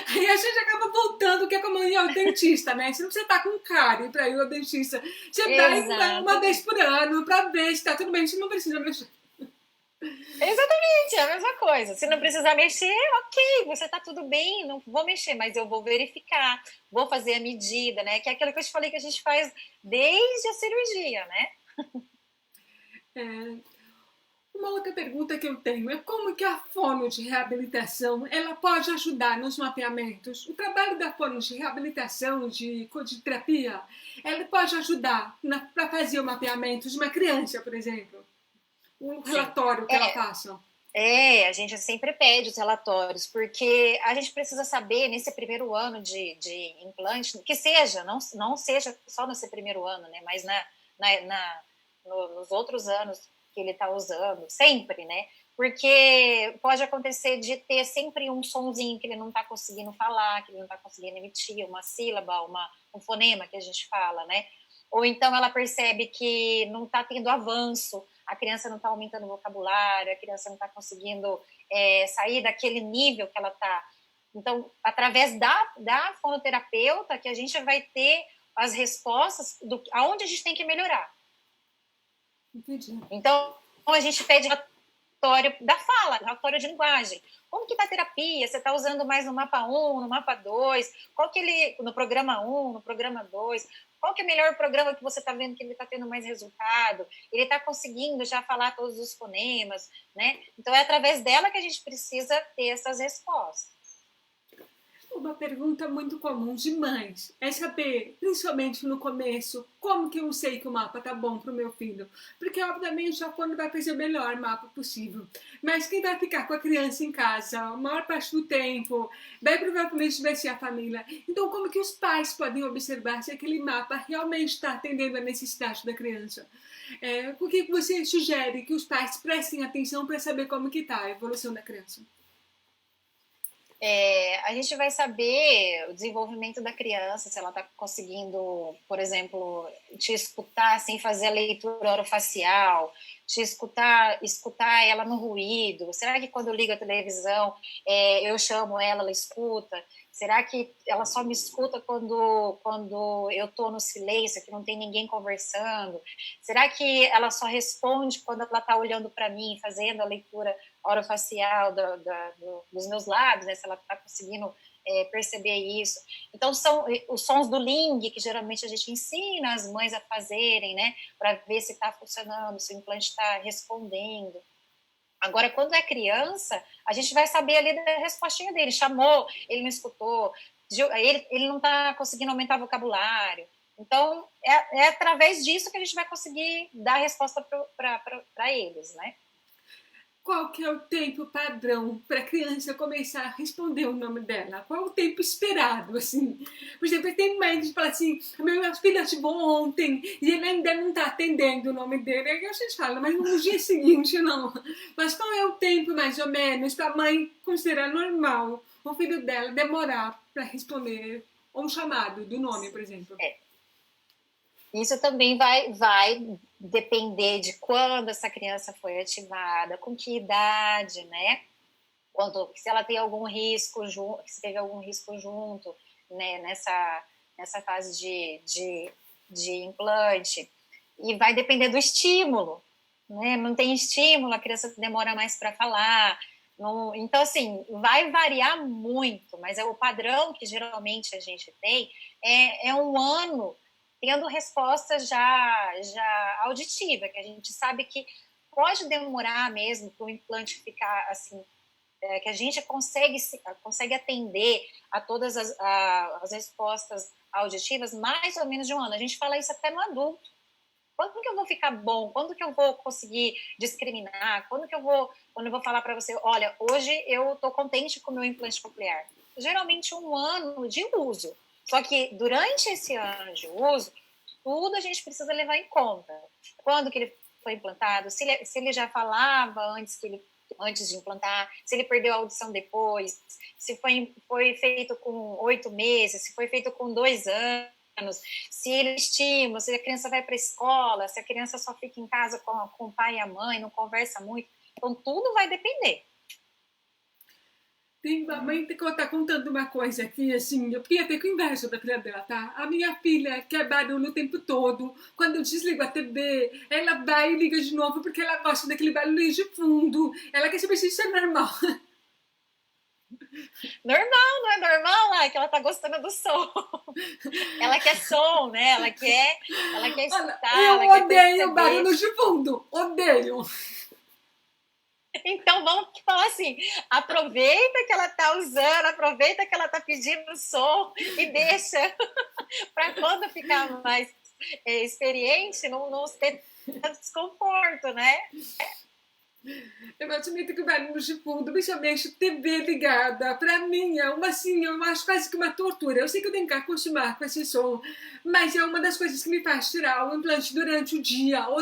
Aí a gente acaba voltando, que é como ir ao dentista, né? Você não precisa estar com cárie para ir ao dentista. Você vai uma vez por ano para ver se tá tudo bem, você não precisa mexer. Exatamente, é a mesma coisa. Se não precisar mexer, ok, você tá tudo bem, não vou mexer, mas eu vou verificar, vou fazer a medida, né? Que é aquilo que eu te falei que a gente faz desde a cirurgia, né? Uma outra pergunta que eu tenho é como que a fono de reabilitação ela pode ajudar nos mapeamentos? O trabalho da fono de reabilitação, de terapia, ela pode ajudar para fazer o mapeamento de uma criança, por exemplo? Um relatório que ela faça. A gente sempre pede os relatórios, porque a gente precisa saber, nesse primeiro ano de implante, que seja, não seja só nesse primeiro ano, né, mas nos outros anos que ele está usando, sempre, né, porque pode acontecer de ter sempre um sonzinho que ele não está conseguindo falar, que ele não está conseguindo emitir, uma sílaba, um fonema que a gente fala, né, ou então ela percebe que não está tendo avanço, a criança não está aumentando o vocabulário, a criança não está conseguindo sair daquele nível que ela está. Então, através da fonoterapeuta, que a gente vai ter as respostas aonde a gente tem que melhorar. Entendi. Então, a gente pede relatório da fala, relatório de linguagem. Como que está a terapia? Você está usando mais no mapa 1, no mapa 2? No programa 1, no programa 2? Qual que é o melhor programa que você está vendo que ele está tendo mais resultado? Ele está conseguindo já falar todos os fonemas, né? Então, é através dela que a gente precisa ter essas respostas. Uma pergunta muito comum de mães é saber, principalmente no começo, como que eu sei que o mapa tá bom pro meu filho. Porque, obviamente, a fono vai fazer o melhor mapa possível. Mas quem vai ficar com a criança em casa a maior parte do tempo, vai provavelmente vai ser a família. Então, como que os pais podem observar se aquele mapa realmente está atendendo a necessidade da criança? Por que você sugere que os pais prestem atenção para saber como que está a evolução da criança? A gente vai saber o desenvolvimento da criança, se ela está conseguindo, por exemplo, te escutar sem fazer a leitura orofacial, te escutar ela no ruído. Será que quando eu ligo a televisão, eu chamo ela escuta? Será que ela só me escuta quando eu estou no silêncio, que não tem ninguém conversando? Será que ela só responde quando ela está olhando para mim, fazendo a leitura orofacial dos meus lábios, né? Se ela está conseguindo perceber isso? Então, são os sons do Ling, que geralmente a gente ensina as mães a fazerem, né? Para ver se está funcionando, se o implante está respondendo. Agora, quando é criança, a gente vai saber ali da respostinha dele. Chamou, ele não escutou, ele não está conseguindo aumentar o vocabulário. Então, é através disso que a gente vai conseguir dar a resposta para eles, né? Qual que é o tempo padrão para a criança começar a responder o nome dela? Qual é o tempo esperado, assim? Por exemplo, tem mãe que fala assim, meu filho ativou ontem e ele ainda não está atendendo o nome dele. Aí a gente fala, mas no dia seguinte não. Mas qual é o tempo, mais ou menos, para a mãe considerar normal o filho dela demorar para responder Ou um chamado do nome, por exemplo. Isso também vai depender de quando essa criança foi ativada, com que idade, né? Se ela tem algum risco, se teve algum risco junto, né, nessa fase de implante. E vai depender do estímulo, né? Não tem estímulo, a criança demora mais para falar. Não, então, assim, vai variar muito, mas o padrão que geralmente a gente tem é um ano tendo resposta já auditiva, que a gente sabe que pode demorar mesmo para o implante ficar assim, que a gente consegue atender a todas as respostas auditivas mais ou menos de um ano. A gente fala isso até no adulto. Quando que eu vou ficar bom? Quando que eu vou conseguir discriminar? Quando eu vou falar para você, olha, hoje eu estou contente com o meu implante coclear? Geralmente 1 ano de uso. Só que durante esse ano de uso, tudo a gente precisa levar em conta. Quando que ele foi implantado, se ele já falava antes de implantar, se ele perdeu a audição depois, se foi feito com 8 meses, se foi feito com 2 anos, se ele estima, se a criança vai para a escola, se a criança só fica em casa com o pai e a mãe, não conversa muito. Então, tudo vai depender. Tem uma mãe que tá contando uma coisa aqui, assim, eu fiquei até com inveja da filha dela, tá? A minha filha quer barulho o tempo todo. Quando eu desligo a TV, ela vai e liga de novo porque ela gosta daquele barulho de fundo. Ela quer saber se isso é normal. Normal, não é normal? É que ela tá gostando do som. Ela quer som, né? Ela quer escutar. Eu ela odeio barulho de fundo. Odeio. Então vamos falar assim, aproveita que ela tá usando, aproveita que ela tá pedindo som e deixa para quando ficar mais experiente, não ter desconforto, né? Eu admito que o barulho de fundo, principalmente TV ligada, pra mim é uma assim, eu acho quase que uma tortura. Eu sei que eu tenho que acostumar com esse som, mas é uma das coisas que me faz tirar o implante durante o dia, ou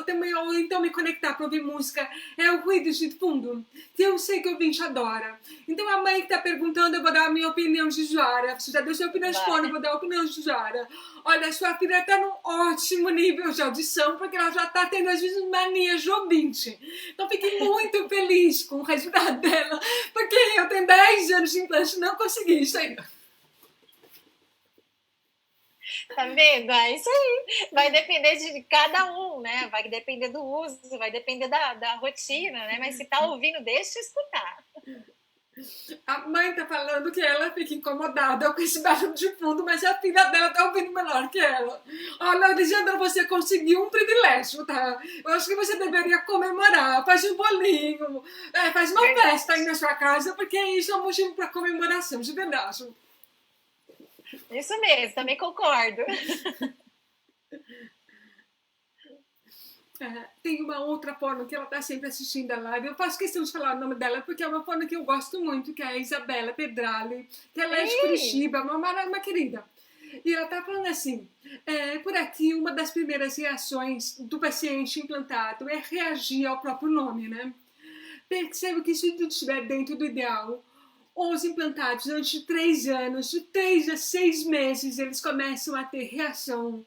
então me conectar pra ouvir música, é o ruído de fundo, que eu sei que o ouvinte adora. Então a mãe que tá perguntando, eu vou dar a minha opinião de usuária. Você já deu sua opinião de fone, eu vou dar a opinião de usuária. Olha, sua filha tá num ótimo nível de audição, porque ela já tá tendo às vezes manias de ouvinte. Então fiquei muito feliz com o resultado dela, porque eu tenho 10 anos de implante e não consegui isso ainda. Tá vendo? É isso aí. Vai depender de cada um, né? Vai depender do uso, vai depender da rotina, né? Mas se tá ouvindo, deixa eu escutar. A mãe tá falando que ela fica incomodada com esse barulho de fundo, mas a filha dela tá ouvindo melhor que ela. Olha, Alexandra, você conseguiu um privilégio, tá? Eu acho que você deveria comemorar. Faz um bolinho, faz uma festa aí na sua casa, porque isso é um motivo pra comemoração, de verdade. Isso mesmo, também concordo. Tem uma outra forma que ela tá sempre assistindo a live. Eu faço questão de falar o nome dela porque é uma forma que eu gosto muito, que é a Isabela Pedrali, que ela é de Curitiba, uma querida. E ela tá falando assim, por aqui uma das primeiras reações do paciente implantado é reagir ao próprio nome, né? Percebo que se tudo estiver dentro do ideal, os implantados antes de 3 anos, de 3 a 6 meses, eles começam a ter reação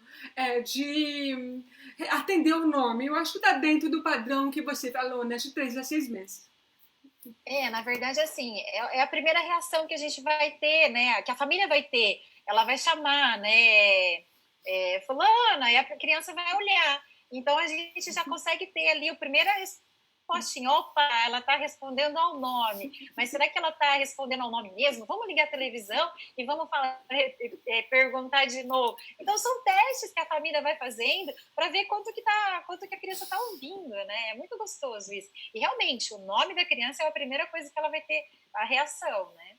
de atender o nome. Eu acho que está dentro do padrão que você falou, né? De 3 a 6 meses. Na verdade, assim, é a primeira reação que a gente vai ter, né? Que a família vai ter. Ela vai chamar, né? Fulana, e a criança vai olhar. Então, a gente já consegue ter ali o primeiro respostinha. Opa, ela está respondendo ao nome. Mas será que ela está respondendo ao nome mesmo? Vamos ligar a televisão e vamos perguntar de novo. Então, são testes que a família vai fazendo para ver quanto que a criança está ouvindo, né? É muito gostoso isso. E, realmente, o nome da criança é a primeira coisa que ela vai ter a reação, né?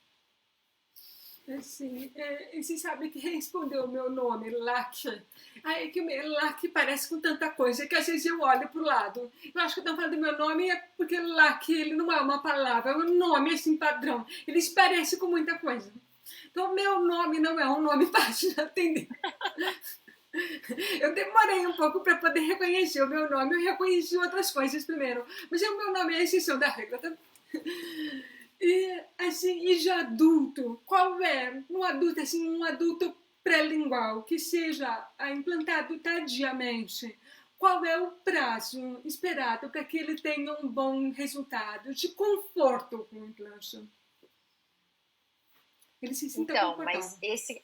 Assim, e você sabe que respondeu o meu nome, Laki. Aí que o Laki parece com tanta coisa que às vezes eu olho pro lado. Eu acho que estão falando do meu nome porque Laki, ele não é uma palavra, é um nome assim padrão. Eles parecem com muita coisa. Então, meu nome não é um nome fácil de atender. Eu demorei um pouco para poder reconhecer o meu nome. Eu reconheci outras coisas primeiro. Mas o meu nome é a exceção da regra, tá? E, assim, e de adulto, qual é? Um adulto, assim, um adulto pré-lingual que seja implantado tardiamente, qual é o prazo esperado para que ele tenha um bom resultado de conforto com o implante? Ele se sinta Então, confortável.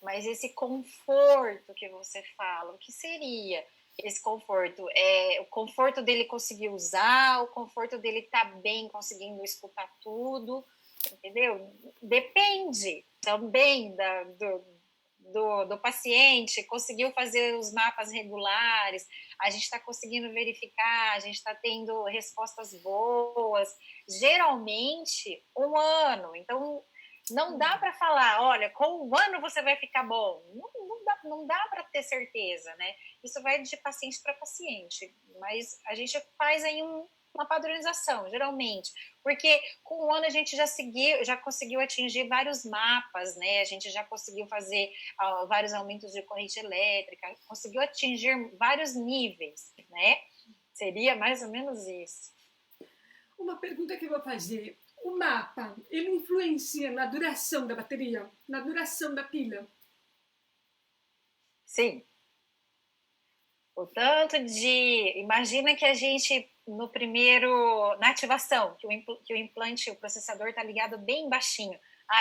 Mas esse conforto que você fala, o que seria esse conforto? É o conforto dele conseguir usar, o conforto dele estar bem, conseguindo escutar tudo, entendeu? Depende também do paciente, conseguiu fazer os mapas regulares, a gente está conseguindo verificar, a gente está tendo respostas boas, geralmente 1 ano. Então, não dá para falar, olha, com 1 ano você vai ficar bom. Não dá para ter certeza, né? Isso vai de paciente para paciente, mas a gente faz aí uma padronização, geralmente, porque com 1 ano a gente já conseguiu atingir vários mapas, né? A gente já conseguiu fazer vários aumentos de corrente elétrica, conseguiu atingir vários níveis, né? Seria mais ou menos isso. Uma pergunta que eu vou fazer. O mapa, ele influencia na duração da bateria? Na duração da pilha? Sim. O tanto de... Imagina que a gente, na ativação, que o implante, o processador está ligado bem baixinho.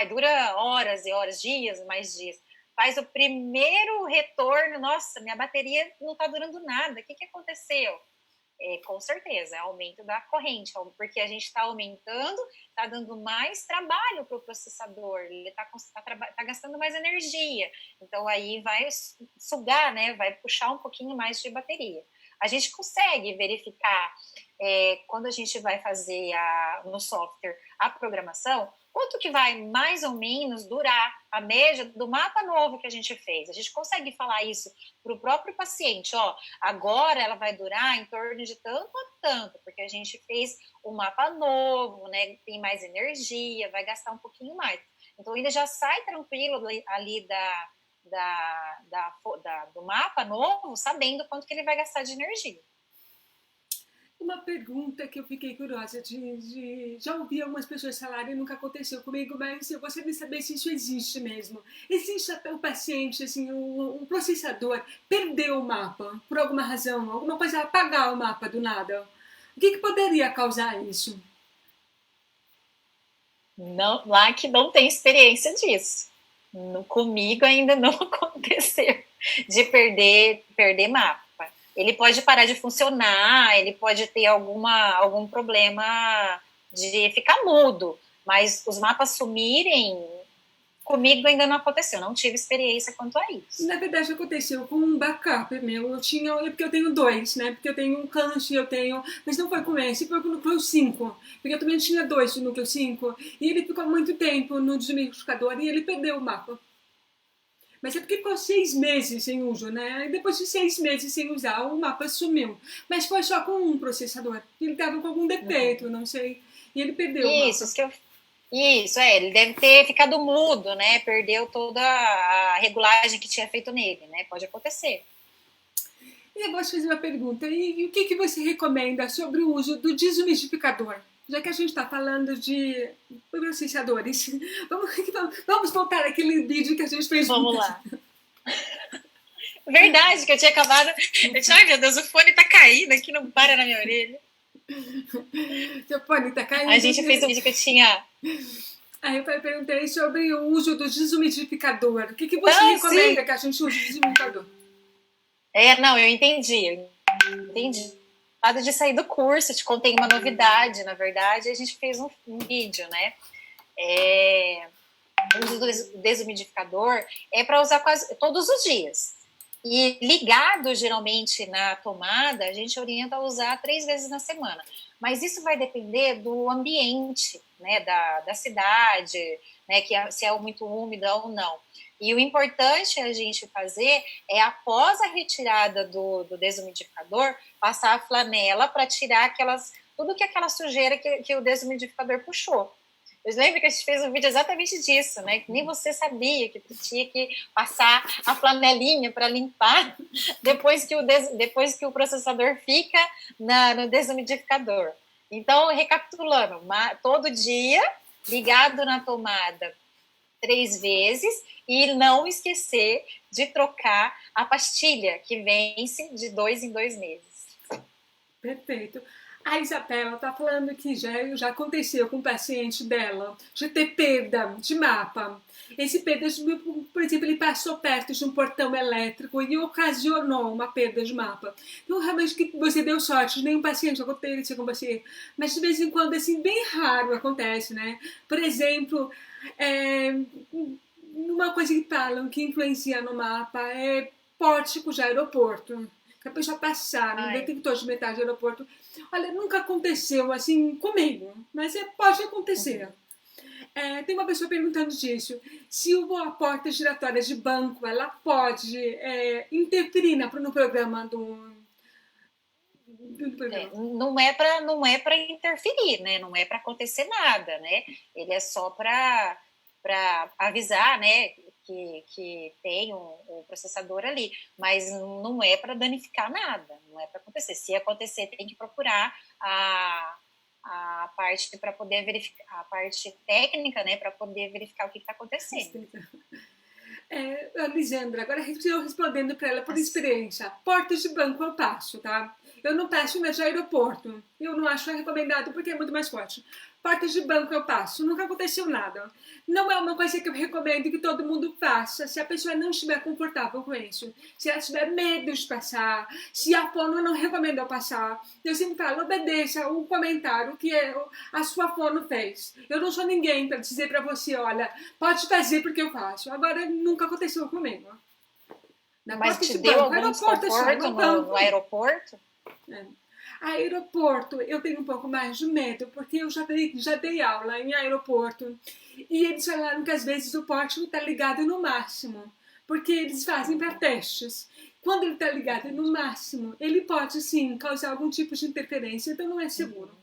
Dura horas e horas, dias, mais dias. Faz o primeiro retorno, nossa, minha bateria não está durando nada. O que aconteceu? Com certeza, é aumento da corrente, porque a gente está aumentando, está dando mais trabalho para o processador, ele tá gastando mais energia, então aí vai sugar, né, vai puxar um pouquinho mais de bateria. A gente consegue verificar, quando a gente vai fazer no software a programação, quanto que vai mais ou menos durar a média do mapa novo que a gente fez. A gente consegue falar isso para o próprio paciente, agora ela vai durar em torno de tanto a tanto, porque a gente fez um mapa novo, né, tem mais energia, vai gastar um pouquinho mais. Então ele já sai tranquilo ali do mapa novo, sabendo quanto que ele vai gastar de energia. Uma pergunta que eu fiquei curiosa já ouvi algumas pessoas falarem, nunca aconteceu comigo, mas eu gostaria de saber se isso existe mesmo. Existe até o paciente, assim, o processador perdeu o mapa por alguma razão, alguma coisa, apagar o mapa do nada. O que poderia causar isso? Não, lá que não tem experiência disso. Comigo ainda não aconteceu de perder mapa. Ele pode parar de funcionar, ele pode ter algum problema de ficar mudo, mas os mapas sumirem, comigo ainda não aconteceu, não tive experiência quanto a isso. Na verdade, aconteceu com um backup meu. Porque eu tenho 2, né? Porque eu tenho um Canche, mas não foi com esse, foi com o núcleo 5. Porque eu também tinha 2 do núcleo 5. E ele ficou muito tempo no desmistificador e ele perdeu o mapa. Mas é porque ficou 6 meses sem uso, né? E depois de 6 meses sem usar, o mapa sumiu. Mas foi só com um processador. Ele estava com algum defeito, não sei. E ele perdeu o mapa. Ele deve ter ficado mudo, né? Perdeu toda a regulagem que tinha feito nele, né? Pode acontecer. E eu gosto de fazer uma pergunta. E o que você recomenda sobre o uso do desumidificador? Já que a gente está falando de processadores, vamos voltar àquele vídeo que a gente fez. Vamos lá. Verdade, que eu tinha acabado... Ai, meu Deus, o fone tá caindo aqui, não para na minha orelha. Seu fone tá caindo. A gente fez um vídeo que eu tinha... Aí eu perguntei sobre o uso do desumidificador. O que você recomenda que a gente use o desumidificador? Não, eu entendi. Nada de sair do curso, te contei uma novidade, na verdade, a gente fez um vídeo, né? O uso do desumidificador é para usar quase todos os dias. E ligado, geralmente, na tomada, a gente orienta a usar 3 vezes na semana. Mas isso vai depender do ambiente, né, da cidade, né, se é muito úmida ou não. E o importante a gente fazer é, após a retirada do desumidificador, passar a flanela para tirar tudo que aquela sujeira que o desumidificador puxou. Vocês lembram que a gente fez um vídeo exatamente disso, né? Que nem você sabia que tinha que passar a flanelinha para limpar depois que o processador fica no desumidificador. Então, recapitulando, todo dia, ligado na tomada, 3 vezes e não esquecer de trocar a pastilha, que vence de 2 em 2 meses. Perfeito. A Isabela está falando que já aconteceu com o paciente dela de ter perda de mapa. Esse perda, por exemplo, ele passou perto de um portão elétrico e ocasionou uma perda de mapa. Não realmente que você deu sorte, nenhum paciente aconteceu com você, mas de vez em quando, assim, bem raro acontece, né? Por exemplo, uma coisa que falam que influencia no mapa é pórtico de aeroporto. Que a pessoa passar no detector de metais do aeroporto. Olha, nunca aconteceu assim comigo, mas pode acontecer. Tem uma pessoa perguntando disso. Se a porta giratória de banco, ela pode interferir no programa do programa. Não é para interferir, né? Não é para acontecer nada, né? Ele é só para avisar, né? Que tem o processador ali, mas não é para danificar nada, não é para acontecer. Se acontecer, tem que procurar a parte para poder verificar, a parte técnica, né, para poder verificar o que está acontecendo. Lisandra, agora eu respondendo para ela por experiência. Portas de banco eu passo, tá? Eu não passo na de aeroporto. Eu não acho recomendado porque é muito mais forte. Portas de banco eu passo. Nunca aconteceu nada. Não é uma coisa que eu recomendo que todo mundo faça se a pessoa não estiver confortável com isso. Se ela tiver medo de passar. Se a fono não recomenda passar. Eu sempre falo, obedeça o comentário que a sua fono fez. Eu não sou ninguém para dizer para você, olha, pode fazer porque eu faço. Agora, nunca aconteceu comigo. Mas te deu algum desconforto no aeroporto? Aeroporto, eu tenho um pouco mais de medo, porque eu já dei aula em aeroporto. E eles falaram que às vezes o pórtico está ligado no máximo, porque eles fazem para testes. Quando ele está ligado no máximo, ele pode sim causar algum tipo de interferência, então não é seguro.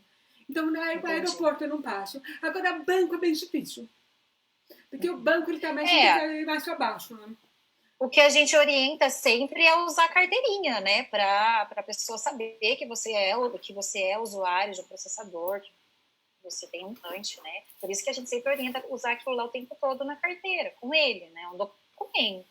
Então no aeroporto eu não passo. Agora banco é bem difícil, porque o banco ele está mais para baixo, né? O que a gente orienta sempre é usar carteirinha, né? Para a pessoa saber que você é usuário de um processador, que você tem um implante, né? Por isso que a gente sempre orienta usar aquilo lá o tempo todo na carteira, com ele, né? Um documento.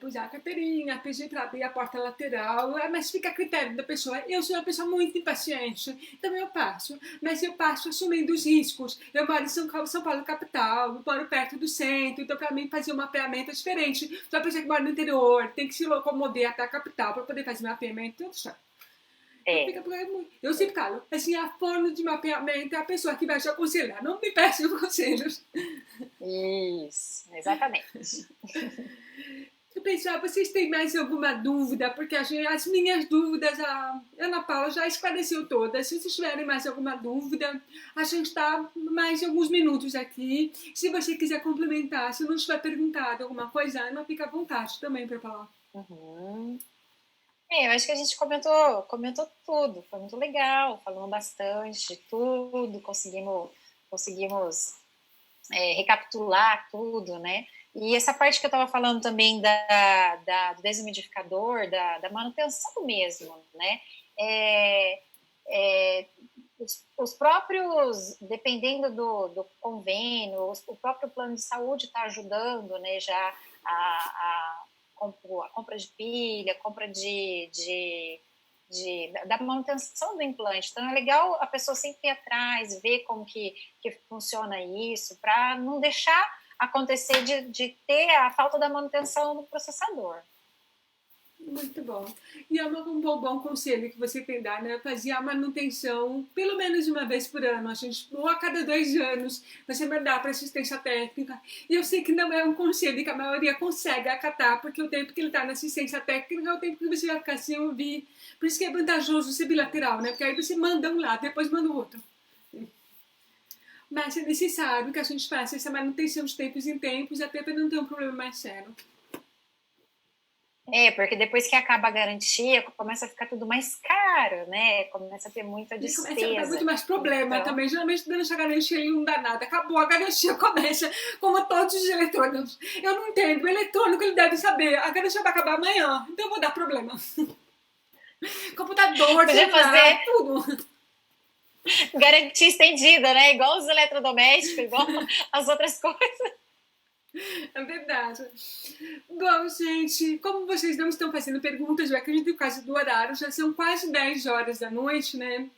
Usar a carteirinha, pedir para abrir a porta lateral, mas fica a critério da pessoa. Eu sou uma pessoa muito impaciente, então eu passo, mas eu passo assumindo os riscos. Eu moro em São Paulo capital, eu moro perto do centro, então para mim fazer um mapeamento é diferente. Só a pessoa que mora no interior tem que se locomover até a capital para poder fazer mapeamento, tudo certo. Eu sempre falo, assim, a forma de mapeamento é a pessoa que vai te aconselhar, não me peça conselhos. Isso, exatamente. Pessoal, vocês têm mais alguma dúvida? Porque as minhas dúvidas, a Ana Paula já esclareceu todas. Se vocês tiverem mais alguma dúvida, a gente está mais alguns minutos aqui. Se você quiser complementar, se não tiver perguntado alguma coisa, Ana, fica à vontade também para falar. Eu acho que a gente comentou tudo, foi muito legal, falamos bastante de tudo, conseguimos recapitular tudo, né? E essa parte que eu estava falando também do desumidificador, da manutenção mesmo, né? Os próprios, dependendo do convênio, o próprio plano de saúde está ajudando, né? Já a compra de pilha, compra da manutenção do implante. Então, é legal a pessoa sempre ir atrás, ver como que funciona isso, para não deixar acontecer de ter a falta da manutenção no processador. Muito bom. E é um bom conselho que você tem dar, né? Fazer a manutenção pelo menos uma vez por ano, ou a cada 2 anos, você mandar para assistência técnica. E eu sei que não é um conselho que a maioria consegue acatar, porque o tempo que ele está na assistência técnica é o tempo que você vai ficar sem ouvir. Por isso que é vantajoso ser bilateral, né? Porque aí você manda um lado, depois manda o outro. Mas é necessário que a gente faça essa manutenção de tempos em tempos, até para não ter um problema mais sério. Porque depois que acaba a garantia, começa a ficar tudo mais caro, né? Começa a ter muita despesa. Começa a dar muito mais problema também. Geralmente, durante a garantia, ele não dá nada. Acabou a garantia, começa, como todos os eletrônicos. Eu não entendo. O eletrônico, ele deve saber. A garantia vai acabar amanhã, então eu vou dar problema. Computador, celular, tudo. Garantia estendida, né? Igual os eletrodomésticos, igual as outras coisas. É verdade. Bom, gente, como vocês não estão fazendo perguntas, já que a gente tem quase do horário, já são quase 10 horas da noite, né?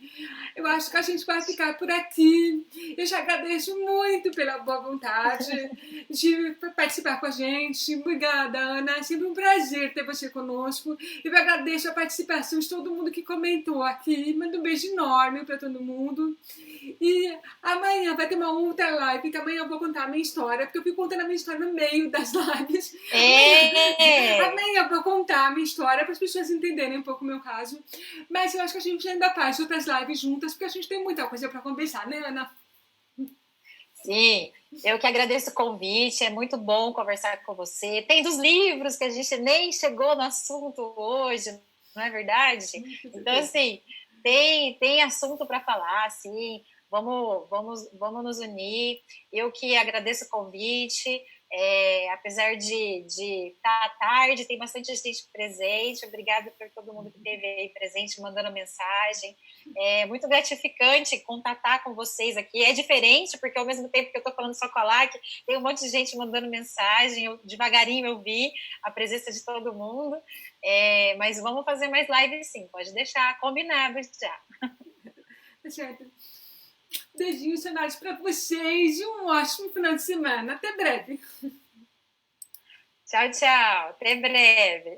Eu acho que a gente vai ficar por aqui. Eu já agradeço muito pela boa vontade de participar com a gente. Obrigada, Ana. É sempre um prazer ter você conosco. Eu agradeço a participação de todo mundo que comentou aqui. Mando um beijo enorme para todo mundo. E amanhã vai ter uma outra live, que amanhã eu vou contar a minha história, porque eu fui contando a minha história no meio das lives. Amanhã eu vou contar a minha história para as pessoas entenderem um pouco o meu caso. Mas eu acho que a gente ainda faz outras lives juntas, porque a gente tem muita coisa para conversar, né, Ana? Sim, eu que agradeço o convite, é muito bom conversar com você. Tem dos livros que a gente nem chegou no assunto hoje, não é verdade? Então, assim, tem assunto para falar, sim. Vamos nos unir. Eu que agradeço o convite. Apesar de estar tarde, tem bastante gente presente. Obrigada por todo mundo que esteve aí presente, mandando mensagem. É muito gratificante contatar com vocês aqui. É diferente, porque ao mesmo tempo que eu estou falando só com a LAC, tem um monte de gente mandando mensagem. Devagarinho eu vi a presença de todo mundo. Mas vamos fazer mais lives sim, pode deixar combinado já. Tá certo. Beijinhos sonoros para vocês e um ótimo final de semana. Até breve. Tchau, tchau. Até breve.